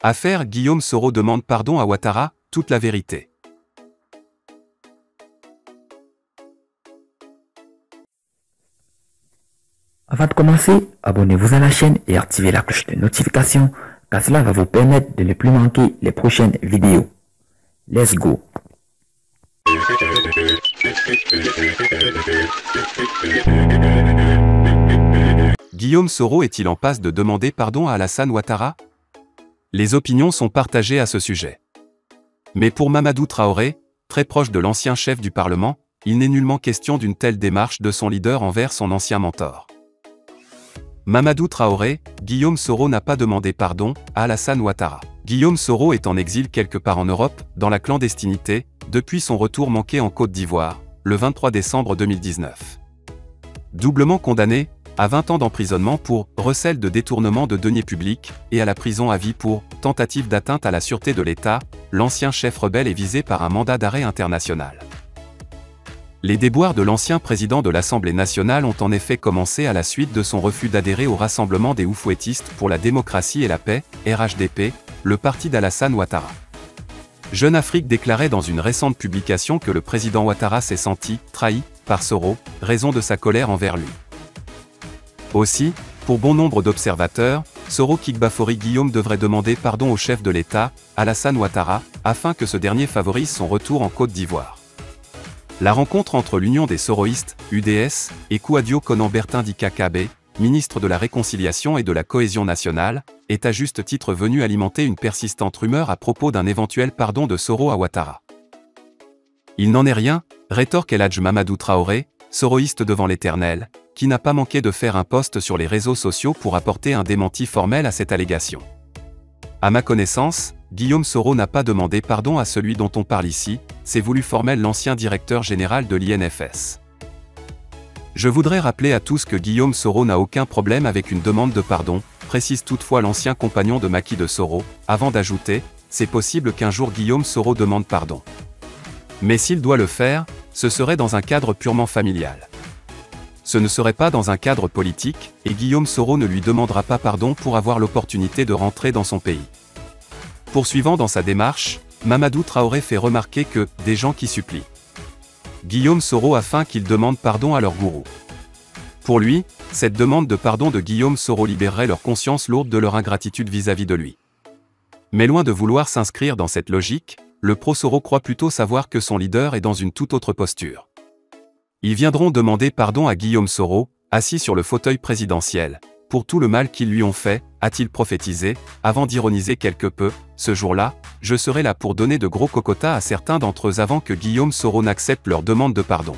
Affaire Guillaume Soro demande pardon à Ouattara, toute la vérité. Avant de commencer, abonnez-vous à la chaîne et activez la cloche de notification, car cela va vous permettre de ne plus manquer les prochaines vidéos. Let's go! Guillaume Soro est-il en passe de demander pardon à Alassane Ouattara? Les opinions sont partagées à ce sujet. Mais pour Mamadou Traoré, très proche de l'ancien chef du Parlement, il n'est nullement question d'une telle démarche de son leader envers son ancien mentor. Mamadou Traoré, Guillaume Soro n'a pas demandé pardon à Alassane Ouattara. Guillaume Soro est en exil quelque part en Europe, dans la clandestinité, depuis son retour manqué en Côte d'Ivoire, le 23 décembre 2019. Doublement condamné, à 20 ans d'emprisonnement pour recel de détournement de deniers publics et à la prison à vie pour tentative d'atteinte à la sûreté de l'État, l'ancien chef rebelle est visé par un mandat d'arrêt international. Les déboires de l'ancien président de l'Assemblée nationale ont en effet commencé à la suite de son refus d'adhérer au Rassemblement des Oufouettistes pour la démocratie et la paix, RHDP, le parti d'Alassane Ouattara. Jeune Afrique déclarait dans une récente publication que le président Ouattara s'est senti trahi par Soro, raison de sa colère envers lui. Aussi, pour bon nombre d'observateurs, Soro Kigbafori Guillaume devrait demander pardon au chef de l'État, Alassane Ouattara, afin que ce dernier favorise son retour en Côte d'Ivoire. La rencontre entre l'Union des Soroïstes, UDS, et Kouadio Konan-Bertin Dika Kabe, ministre de la Réconciliation et de la Cohésion nationale, est à juste titre venu alimenter une persistante rumeur à propos d'un éventuel pardon de Soro à Ouattara. Il n'en est rien, rétorque El Hadj Mamadou Traoré, soroïste devant l'Éternel, qui n'a pas manqué de faire un post sur les réseaux sociaux pour apporter un démenti formel à cette allégation. À ma connaissance, Guillaume Soro n'a pas demandé pardon à celui dont on parle ici, c'est voulu formel l'ancien directeur général de l'INFS. Je voudrais rappeler à tous que Guillaume Soro n'a aucun problème avec une demande de pardon, précise toutefois l'ancien compagnon de Macky de Soro, avant d'ajouter, c'est possible qu'un jour Guillaume Soro demande pardon. Mais s'il doit le faire, ce serait dans un cadre purement familial. Ce ne serait pas dans un cadre politique, et Guillaume Soro ne lui demandera pas pardon pour avoir l'opportunité de rentrer dans son pays. Poursuivant dans sa démarche, Mamadou Traoré fait remarquer que « des gens qui supplient Guillaume Soro afin qu'il demande pardon à leur gourou ». Pour lui, cette demande de pardon de Guillaume Soro libérerait leur conscience lourde de leur ingratitude vis-à-vis de lui. Mais loin de vouloir s'inscrire dans cette logique, le pro-Soro croit plutôt savoir que son leader est dans une toute autre posture. Ils viendront demander pardon à Guillaume Soro, assis sur le fauteuil présidentiel, pour tout le mal qu'ils lui ont fait, a-t-il prophétisé, avant d'ironiser quelque peu, ce jour-là, je serai là pour donner de gros cocotas à certains d'entre eux avant que Guillaume Soro n'accepte leur demande de pardon.